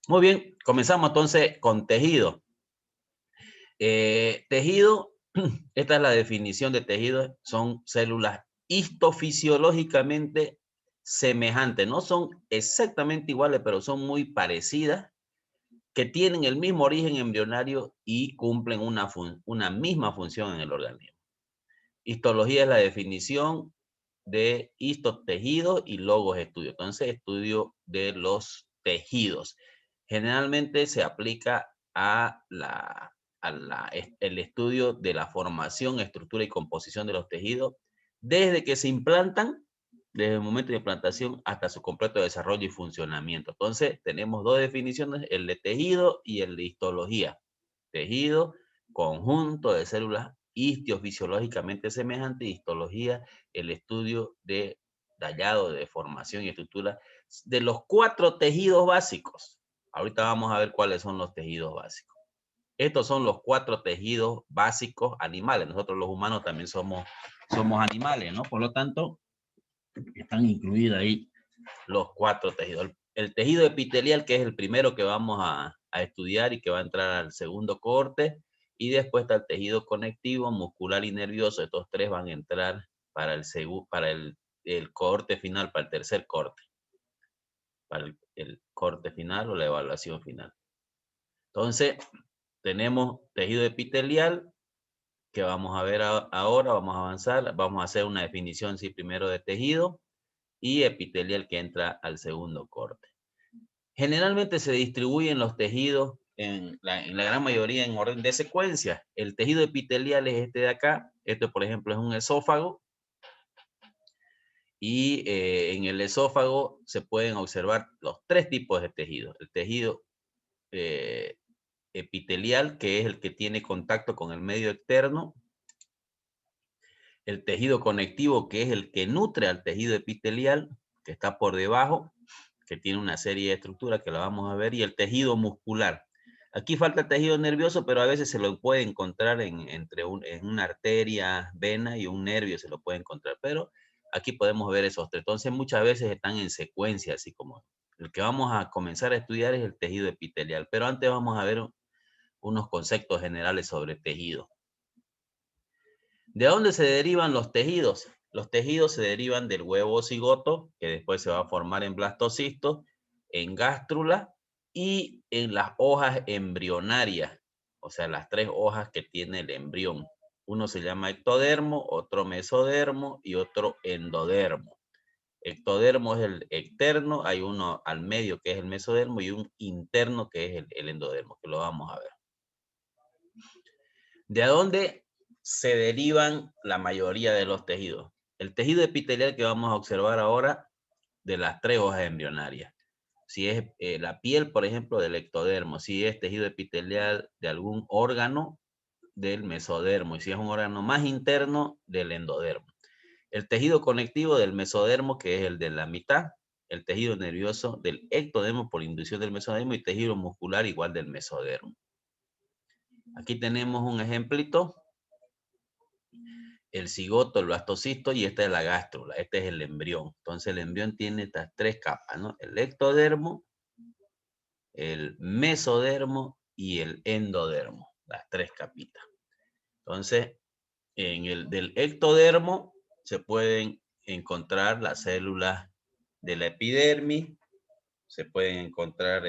Muy bien, comenzamos entonces con tejido. Tejido, esta es la definición de tejido, son células histofisiológicamente semejantes, no son exactamente iguales, pero son muy parecidas, que tienen el mismo origen embrionario y cumplen una misma función en el organismo. Histología es la definición de histotejidos y logos estudio. Entonces, estudio de los tejidos. Generalmente se aplica el estudio de la formación, estructura y composición de los tejidos desde que se implantan, desde el momento de implantación hasta su completo desarrollo y funcionamiento. Entonces, tenemos dos definiciones, el de tejido y el de histología. Tejido, conjunto de células histiofisiológicamente semejantes, histología, el estudio de tallado, de formación y estructura de los 4 tejidos básicos. Ahorita vamos a ver cuáles son los tejidos básicos. Estos son los 4 tejidos básicos animales. Nosotros los humanos también somos animales, ¿no? Por lo tanto, están incluidos ahí los 4 tejidos. El tejido epitelial, que es el primero que vamos a estudiar y que va a entrar al segundo corte, y después está el tejido conectivo, muscular y nervioso. Estos 3 van a entrar para el corte final, para el tercer corte, para el corte final o la evaluación final. Entonces, tenemos tejido epitelial, que vamos a ver ahora, vamos a avanzar, vamos a hacer una definición, sí, primero de tejido, y epitelial, que entra al segundo corte. Generalmente se distribuyen los tejidos en la gran mayoría en orden de secuencia. El tejido epitelial es este de acá. Esto, por ejemplo, es un esófago. Y en el esófago se pueden observar los 3 tipos de tejidos. El tejido epitelial, que es el que tiene contacto con el medio externo. El tejido conectivo, que es el que nutre al tejido epitelial, que está por debajo, que tiene una serie de estructuras que la vamos a ver, y el tejido muscular. Aquí falta el tejido nervioso, pero a veces se lo puede encontrar en una arteria, vena y un nervio, se lo puede encontrar, pero aquí podemos ver esos 3. Entonces, muchas veces están en secuencia, así como el que vamos a comenzar a estudiar es el tejido epitelial, pero antes vamos a ver unos conceptos generales sobre tejido. ¿De dónde se derivan los tejidos? Los tejidos se derivan del huevo cigoto, que después se va a formar en blastocisto, en gástrula y en las hojas embrionarias, o sea, las 3 hojas que tiene el embrión. Uno se llama ectodermo, otro mesodermo y otro endodermo. Ectodermo es el externo, hay uno al medio que es el mesodermo y un interno que es el endodermo, que lo vamos a ver. ¿De dónde se derivan la mayoría de los tejidos? El tejido epitelial que vamos a observar ahora, de las 3 hojas embrionarias. Si es la piel, por ejemplo, del ectodermo, si es tejido epitelial de algún órgano, del mesodermo, y si es un órgano más interno, del endodermo. El tejido conectivo del mesodermo, que es el de la mitad, el tejido nervioso del ectodermo por inducción del mesodermo, y tejido muscular igual del mesodermo. Aquí tenemos un ejemplito. El cigoto, el blastocisto, y esta es la gástrula, este es el embrión. Entonces el embrión tiene estas 3 capas, ¿no? El ectodermo, el mesodermo y el endodermo, las 3 capitas. Entonces, en el del ectodermo se pueden encontrar las células de la epidermis, se pueden encontrar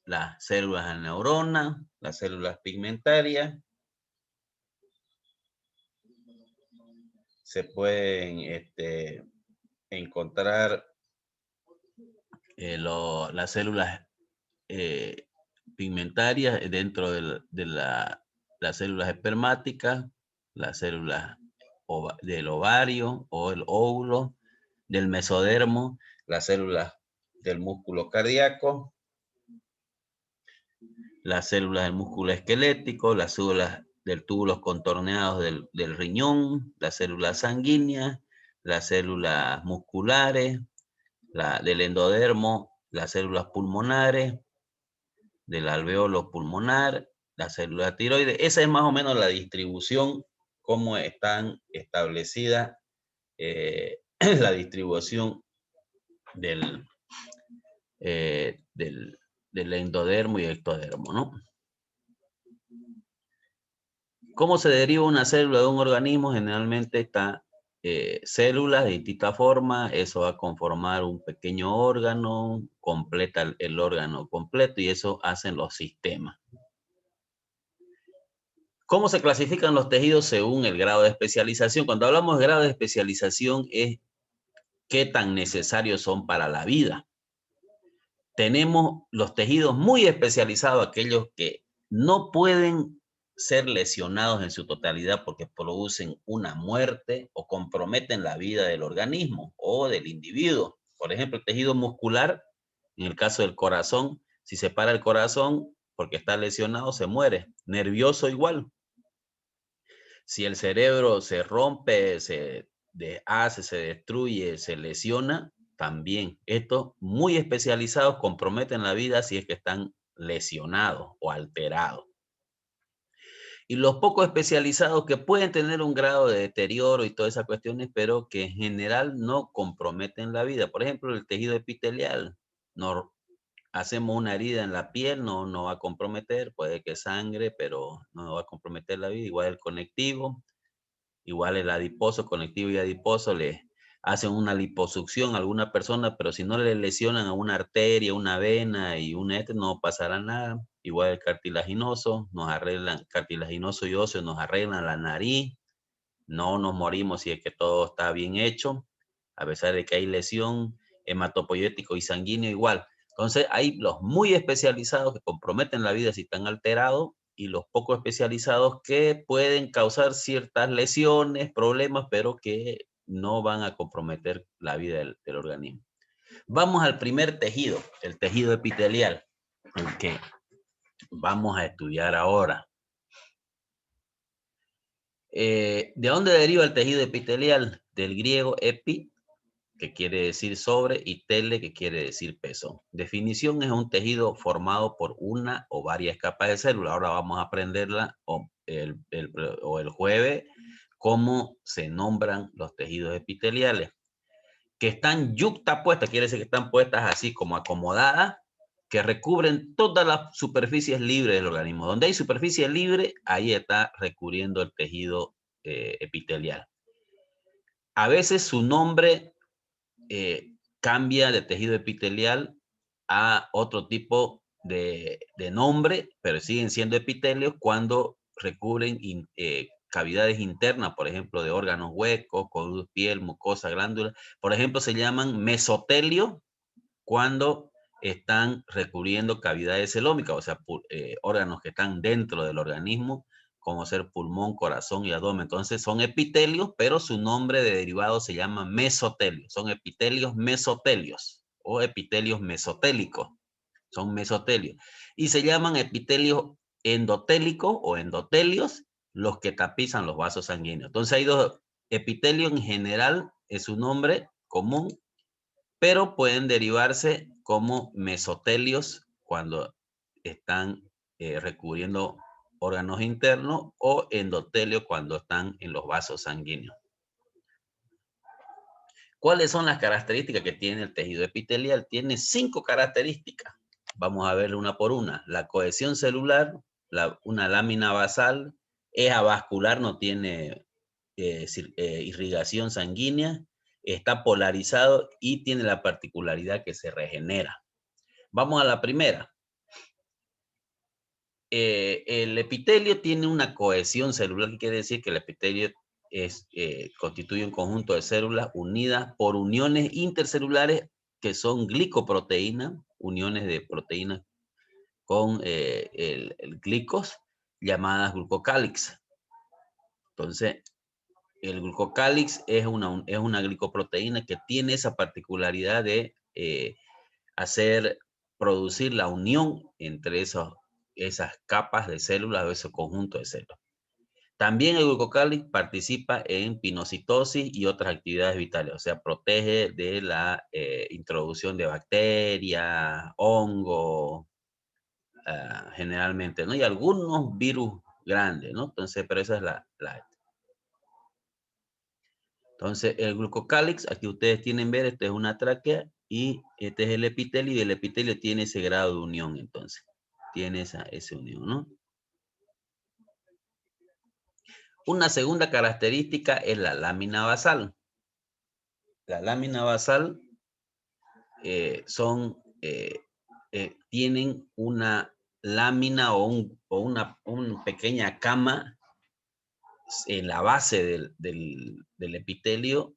las células de neurona, las células pigmentarias, se pueden encontrar las células pigmentarias dentro de las células espermáticas, las células del ovario o el óvulo, del mesodermo, las células del músculo cardíaco, las células del músculo esquelético, las células del túbulos contorneados del riñón, las células sanguíneas, las células musculares, del endodermo, las células pulmonares, del alveolo pulmonar, la célula tiroides. Esa es más o menos la distribución, cómo están establecidas la distribución del del endodermo y ectodermo, ¿no? ¿Cómo se deriva una célula de un organismo? Generalmente está células de distinta forma, eso va a conformar un pequeño órgano, completa el órgano completo y eso hacen los sistemas. ¿Cómo se clasifican los tejidos según el grado de especialización? Cuando hablamos de grado de especialización es qué tan necesarios son para la vida. Tenemos los tejidos muy especializados, aquellos que no pueden ser lesionados en su totalidad porque producen una muerte o comprometen la vida del organismo o del individuo. Por ejemplo, el tejido muscular, en el caso del corazón, si se para el corazón porque está lesionado, se muere. Nervioso igual. Si el cerebro se rompe, se deshace, se destruye, se lesiona, también. Estos muy especializados comprometen la vida si es que están lesionados o alterados. Y los poco especializados que pueden tener un grado de deterioro y todas esas cuestiones, pero que en general no comprometen la vida. Por ejemplo, el tejido epitelial. No, hacemos una herida en la piel, no va a comprometer, puede que sangre, pero no va a comprometer la vida. Igual el conectivo. Igual el adiposo, conectivo y adiposo le hacen una liposucción a alguna persona, pero si no le lesionan a una arteria, una vena y un no pasará nada. Igual el cartilaginoso, nos arreglan, cartilaginoso y óseo, nos arreglan la nariz. No nos morimos si es que todo está bien hecho, a pesar de que hay lesión, hematopoyético y sanguíneo igual. Entonces hay los muy especializados que comprometen la vida si están alterados y los poco especializados que pueden causar ciertas lesiones, problemas, pero que no van a comprometer la vida del organismo. Vamos al primer tejido, el tejido epitelial, el que vamos a estudiar ahora. ¿De dónde deriva el tejido epitelial? Del griego epi, que quiere decir sobre, y tele, que quiere decir peso. Definición: es un tejido formado por una o varias capas de célula. Ahora vamos a aprenderla o el jueves cómo se nombran los tejidos epiteliales. Que están yuxtapuestas, quiere decir que están puestas así como acomodadas, que recubren todas las superficies libres del organismo. Donde hay superficie libre, ahí está recubriendo el tejido epitelial. A veces su nombre cambia de tejido epitelial a otro tipo de nombre, pero siguen siendo epitelios cuando recubren cavidades internas, por ejemplo, de órganos huecos, coductos, piel, mucosa, glándula. Por ejemplo, se llaman mesotelios cuando están recubriendo cavidades celómicas, o sea, órganos que están dentro del organismo, como ser pulmón, corazón y abdomen. Entonces son epitelios, pero su nombre de derivado se llama mesotelios. Son epitelios mesotelios o epitelios mesotélicos. Son mesotelios. Y se llaman epitelios endotélicos o endotelios los que tapizan los vasos sanguíneos. Entonces hay dos epitelios en general, es su nombre común, pero pueden derivarse como mesotelios cuando están recubriendo órganos internos o endotelios cuando están en los vasos sanguíneos. ¿Cuáles son las características que tiene el tejido epitelial? Tiene 5 características. Vamos a ver una por una. La cohesión celular, una lámina basal, es avascular, no tiene irrigación sanguínea, está polarizado y tiene la particularidad que se regenera. Vamos a la primera. El epitelio tiene una cohesión celular, que quiere decir que el epitelio constituye un conjunto de células unidas por uniones intercelulares que son glicoproteínas, uniones de proteínas con el glicos, llamadas glucocálix. Entonces, el glucocálix es una glicoproteína que tiene esa particularidad de hacer producir la unión entre esas capas de células o ese conjunto de células. También el glucocálix participa en pinocitosis y otras actividades vitales, o sea, protege de la introducción de bacterias, hongos, generalmente, ¿no? Y algunos virus grandes, ¿no? Entonces, pero esa es Entonces, el glucocálix, aquí ustedes tienen ver, esta es una tráquea Y este es el epitelio, y el epitelio tiene ese grado de unión, entonces. Tiene esa unión, ¿no? Una segunda característica es la lámina basal. La lámina basal tienen una lámina o una pequeña cama en la base del epitelio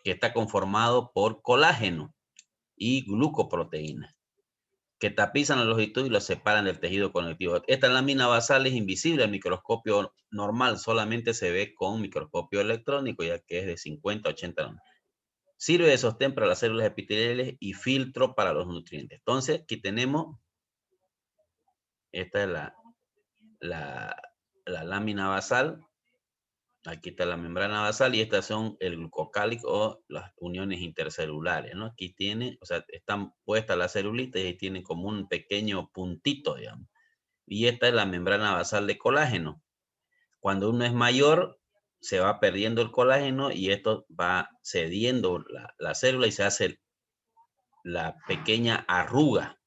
que está conformado por colágeno y glucoproteína, que tapizan los longitud y los separan del tejido conectivo. Esta lámina basal es invisible al microscopio normal, solamente se ve con microscopio electrónico, ya que es de 50 a 80 nanometros. Sirve de sostén para las células epiteliales y filtro para los nutrientes. Entonces, aquí tenemos, esta es la lámina basal. Aquí está la membrana basal y estas son el glucocálico o las uniones intercelulares, ¿no? Aquí tiene, o sea, están puestas las celulitas y tienen como un pequeño puntito, digamos. Y esta es la membrana basal de colágeno. Cuando uno es mayor, se va perdiendo el colágeno y esto va cediendo la célula y se hace la pequeña arruga.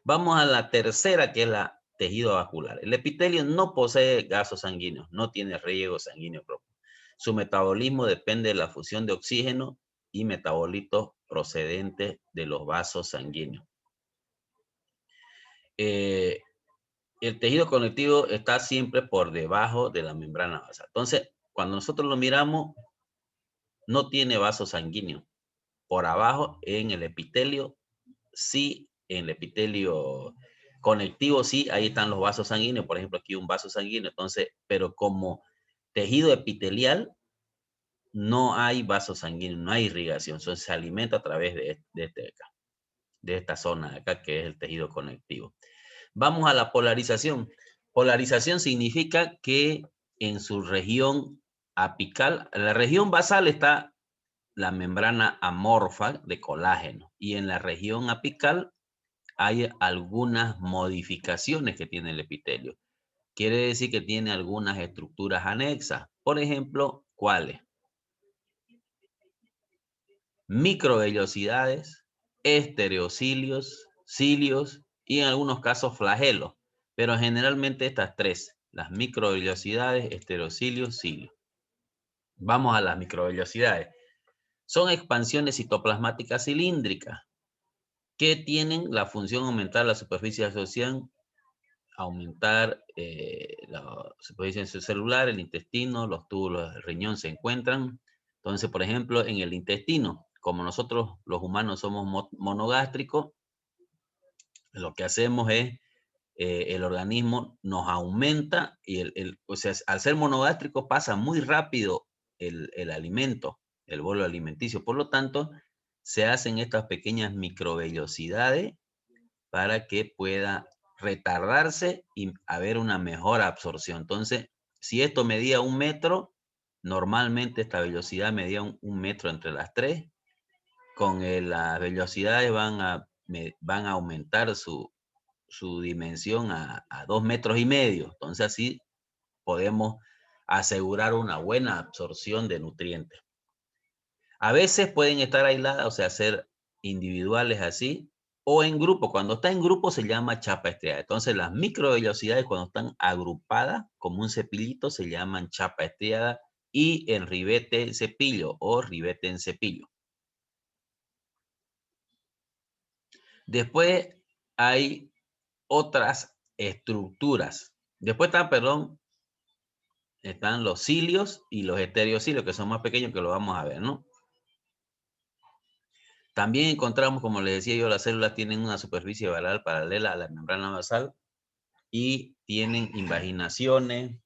Vamos a la tercera, que es la tejido vascular. El epitelio no posee gasos sanguíneos, no tiene riego sanguíneo propio. Su metabolismo depende de la fusión de oxígeno y metabolitos procedentes de los vasos sanguíneos. El tejido conectivo está siempre por debajo de la membrana basal. Entonces, cuando nosotros lo miramos, no tiene vasos sanguíneos. Por abajo, en el epitelio, sí, en el epitelio conectivo, sí, ahí están los vasos sanguíneos. Por ejemplo, aquí un vaso sanguíneo. Entonces, pero como tejido epitelial, no hay vasos sanguíneos, no hay irrigación. Entonces, se alimenta a través de esta zona de acá, que es el tejido conectivo. Vamos a la polarización. Polarización significa que en su región apical, en la región basal está la membrana amorfa de colágeno y en la región apical hay algunas modificaciones que tiene el epitelio. Quiere decir que tiene algunas estructuras anexas. Por ejemplo, ¿cuáles? Microvellosidades, estereocilios, cilios y en algunos casos flagelos. Pero generalmente estas tres, las microvellosidades, estereocilios, cilios. Vamos a las microvellosidades. Son expansiones citoplasmáticas cilíndricas que tienen la función de aumentar la superficie de asociación, aumentar la superficie celular, el intestino, los túbulos del riñón se encuentran. Entonces, por ejemplo, en el intestino, como nosotros los humanos somos monogástricos, lo que hacemos es, el organismo nos aumenta y o sea, al ser monogástrico pasa muy rápido el alimento, el bolo alimenticio. Por lo tanto, se hacen estas pequeñas microvellosidades para que pueda retardarse y haber una mejor absorción. Entonces, si esto medía 1 metro, normalmente esta velocidad medía un metro entre las tres. Con las velocidades van a aumentar su dimensión a 2,5 metros. Entonces, así podemos asegurar una buena absorción de nutrientes. A veces pueden estar aisladas, o sea, ser individuales así, o en grupo. Cuando está en grupo se llama chapa estriada. Entonces, las microvellosidades cuando están agrupadas como un cepillito se llaman chapa estriada y el ribete en cepillo o ribete en cepillo. Después hay otras estructuras. Después están los cilios y los estereocilios, que son más pequeños, que lo vamos a ver, ¿no? También encontramos, como les decía yo, las células tienen una superficie basal paralela a la membrana basal y tienen invaginaciones,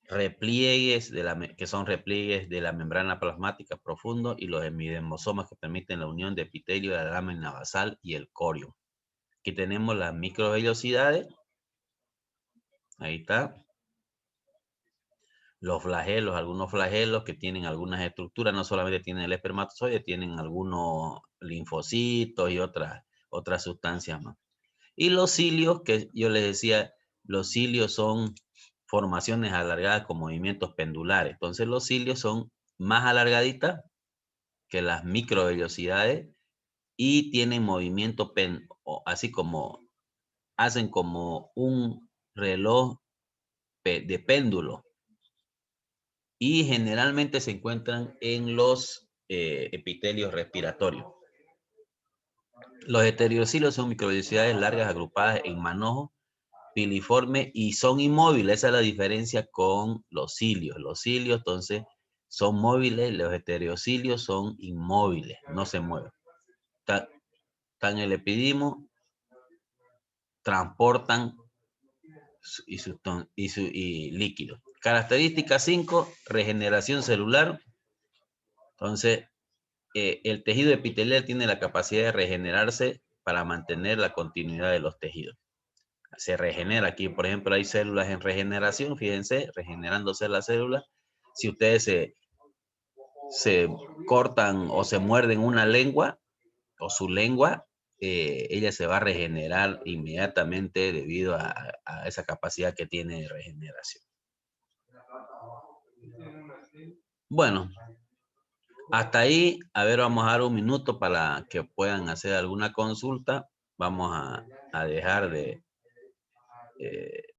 repliegues, que son repliegues de la membrana plasmática profundo y los hemidemosomas que permiten la unión de epitelio de la lámina basal y el corio. Aquí tenemos las microvellosidades. Ahí está. Los flagelos, algunos flagelos que tienen algunas estructuras, no solamente tienen el espermatozoide, tienen algunos linfocitos y otras sustancias más. Y los cilios, que yo les decía, los cilios son formaciones alargadas con movimientos pendulares. Entonces los cilios son más alargaditas que las microvellosidades y tienen movimiento, así como hacen como un reloj de péndulo y generalmente se encuentran en los epitelios respiratorios. Los heterocilos son microvellosidades largas agrupadas en manojo piliforme y son inmóviles. Esa es la diferencia con los cilios. Los cilios, entonces, son móviles, los heterocilios son inmóviles, no se mueven. Están en el epidimo, transportan y líquidos. Característica 5, regeneración celular. Entonces, el tejido epitelial tiene la capacidad de regenerarse para mantener la continuidad de los tejidos. Se regenera aquí, por ejemplo, hay células en regeneración, fíjense, regenerándose las células. Si ustedes se cortan o se muerden una lengua o su lengua, ella se va a regenerar inmediatamente debido a esa capacidad que tiene de regeneración. Bueno, hasta ahí, a ver, vamos a dar un minuto para que puedan hacer alguna consulta. Vamos a dejar de